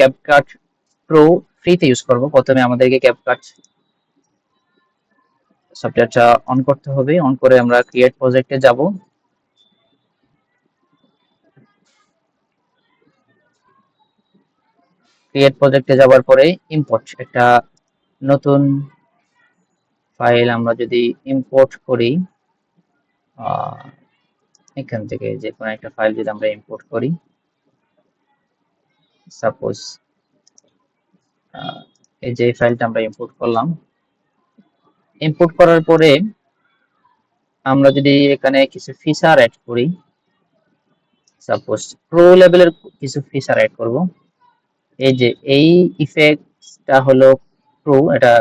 CapCut pro ফ্রিতে use করব, প্রথমে আমাদেরকে ক্যাপকাট সফটওয়্যারটা অন করতে হবে। অন করে আমরা ক্রিয়েট প্রজেক্টে যাব। ক্রিয়েট প্রজেক্টে যাওয়ার পরে ইম্পোর্ট একটা নতুন ফাইল আমরা যদি ইম্পোর্ট করি, এখান থেকে যে কোনো একটা ফাইল যদি আমরা ইম্পোর্ট করি, সাপোজ এই যে ফাইলটা আমরা ইম্পোর্ট করলাম। ইম্পোর্ট করার পরে আমরা যদি এখানে কিছু ফিচার অ্যাড করি, সাপোজ প্রো লেভেলের কিছু ফিচার অ্যাড করব। এই যে এই ইফেক্টটা হলো প্রো, এটা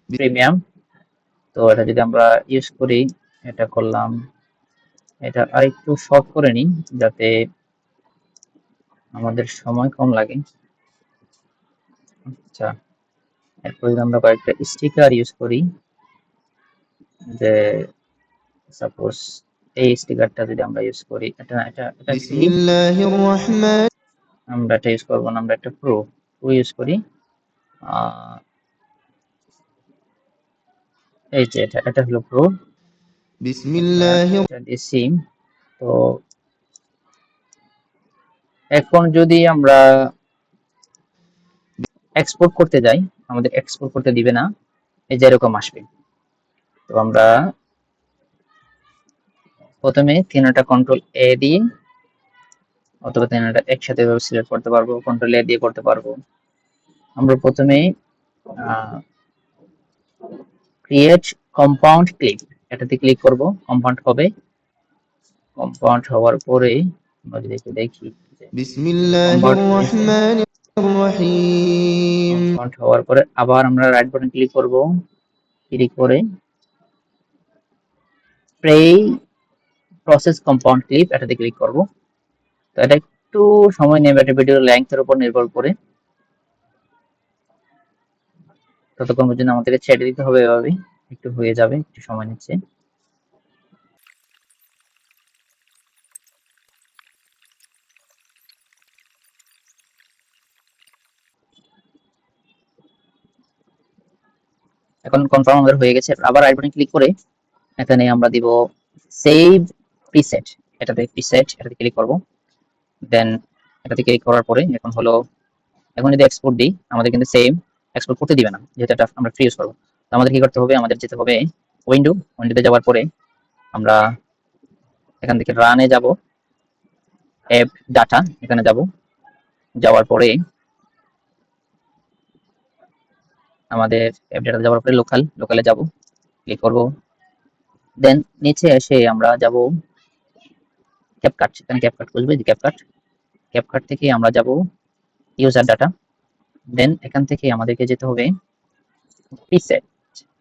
প্রিমিয়াম। তো এটা যদি আমরা ইউজ করি, এটা করলাম, এটা আরেকটু শর্ট করে নিই যাতে আমাদের সময় কম লাগে। আচ্ছা, এরপর যদি আমরা কয়েকটা স্টিকার ইউজ করি, যে সাপোজ এই স্টিকারটা যদি আমরা ইউজ করি, এটা এটা এটা আমরা এটা ইউজ করবো না, আমরা একটা প্রো ইউজ করি। এই যে এটা হলো প্রো, এটা দিছি। তো এখন যদি আমরা এক্সপোর্ট করতে যাই, আমাদের এক্সপোর্ট করতে দিবে না, এই যে এরকম আসবে। তো আমরা প্রথমে তিনটা কন্ট্রোল এ দিয়ে অথবা তিনটা একসাথে সিলেক্ট করতে পারবো, কন্ট্রোল এ দিয়ে করতে পারবো। আমরা প্রথমে ক্রিয়েট কম্পাউন্ড ক্লিপ, এটাতে ক্লিক করব। কম্পাউন্ড হবে, কম্পাউন্ড হওয়ার পরে আমরা যদি দেখি কম্পাউন্ড হওয়ার পরে আবার আমরা রাইট বাটন ক্লিক করব। ক্লিক করে প্রে প্রসেস কম্পাউন্ড ক্লিপ, এটাতে ক্লিক করব। তো এটা একটু সময় নেবে, এটা ভিডিওর লেন্থের উপর নির্ভর করে। ততক্ষণ পর্যন্ত আমাদেরকে ছেড়ে দিতে হবে, এভাবে একটু হয়ে যাবে, একটু সময় নিচ্ছে। এখন কনফার্ম আমাদের হয়ে গেছে। আবার রাইট বাটন ক্লিক করে এখানে আমরা দিব সেভ প্রিসেট, এটাতে প্রিসেট, এটাতে ক্লিক করব। দেন এটাতে ক্লিক করার পরে এখন যদি এক্সপোর্ট দিই, আমাদের কিন্তু সেম এক্সপোর্ট করতে দিবে না, যেহেতু এটা আমরা ফ্রি ইউজ করবো। তো আমাদের কি করতে হবে, আমাদের যেতে হবে উইন্ডোতে যাওয়ার পরে আমরা এখান থেকে রানে যাব, অ্যাপ ডাটা এখানে যাব। যাওয়ার পরে আমাদের অ্যাপ ডাটা যাওয়ার পরে লোকালে যাব, ক্লিক করব। দেন নিচে এসে আমরা যাব ক্যাপকাট, এখানে ক্যাপকাট খুঁজবে, যে ক্যাপকাট থেকে আমরা যাব ইউজার ডাটা। দেন এখান থেকে আমাদেরকে যেতে হবে প্রিসেট,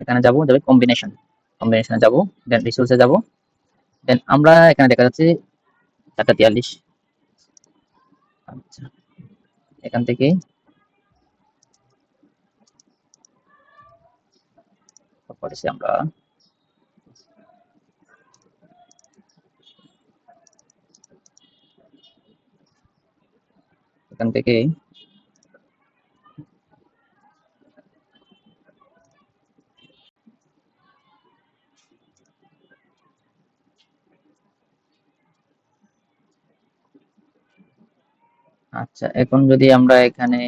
এখানে যাব, কম্বিনেশনে যাব। দেন রিসোর্সে যাব। দেন আমরা এখানে দেখা যাচ্ছে 443। আচ্ছা, এখান থেকে আমরা এখান থেকে আচ্ছা, এখন যদি আমরা এখানে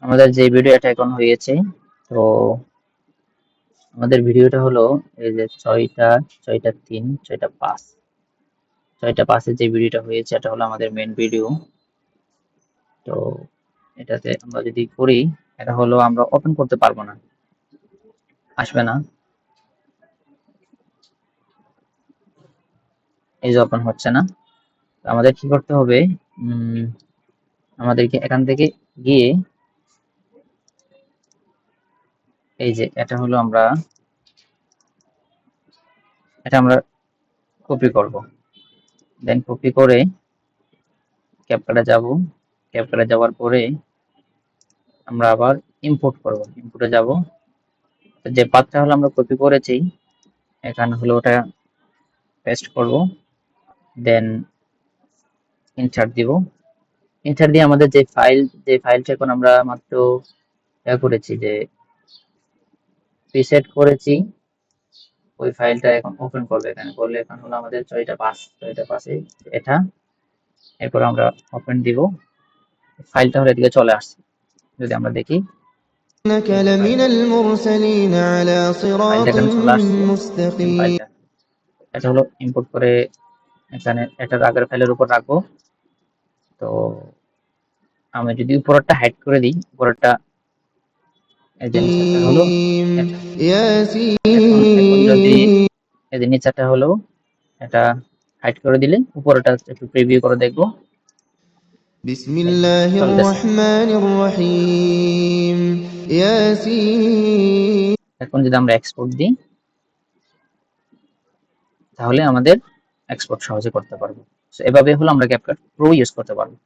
আমাদের যে ভিডিওটা এখন হয়েছে, তো আমাদের ভিডিওটা হলো এই যে 6টা 3 6টা 5 যে ভিডিওটা হয়েছে, এটা হলো আমাদের মেন ভিডিও। তো এটাতে আমরা যদি করি, এটা হলো আমরা ওপেন করতে পারবো না, আসবে না, এই যে ওপেন হচ্ছে না। আমাদের কি করতে হবে, আমাদেরকে এখান থেকে গিয়ে এই যে এটা হলো এটা আমরা কপি করব। দেন কপি করে ক্যাপকাটে যাব। ক্যাপকাটে যাওয়ার পরে আমরা আবার ইম্পোর্ট করব। ইম্পোর্টে যাব, যে পাথটা হলো আমরা কপি করেছি, এখানে হলো ওটা পেস্ট করব, দেন ইনসার্ট দিব। ইনসার্ট দিয়ে আমাদের যে ফাইলটা এখন আমরা মাত্র করেছি, যে প্রিসেট করেছি, ওই ফাইলটা এখন ওপেন করবে। এখানে করলে এখন হলো আমাদের ছয়টা পাশে এটা, এরপর আমরা ওপেন দিব, ফাইলটা হলো এদিকে চলে আসছে। যদি আমরা দেখি إنك এই যে لمن المرسلين على ফাইলটা صراط এখানে চলে আসছে, সেম مستقيم ফাইলটা। এটা হলো ইম্পোর্ট করে এখানে এটার আগের ফাইলের উপর রাখবো। তো আমি যদি উপরেরটা হাইড করে দিই, উপরেরটা এই যে নিচেরটা হলো এটা। এখন যদি ياسين এই যে নিচেরটা হলো এটা হাইড করে দিলে, উপরেরটা একটু প্রিভিউ করে দেখবো, بسم এই যে الله চলতেছে। الرحمن الرحيم ياسين এখন যদি আমরা এক্সপোর্ট দিই, তাহলে আমাদের এক্সপোর্ট সহজে করতে পারবো। So, এভাবে হলো আমরা ক্যাপকাট প্রো ইউজ করতে পারবো।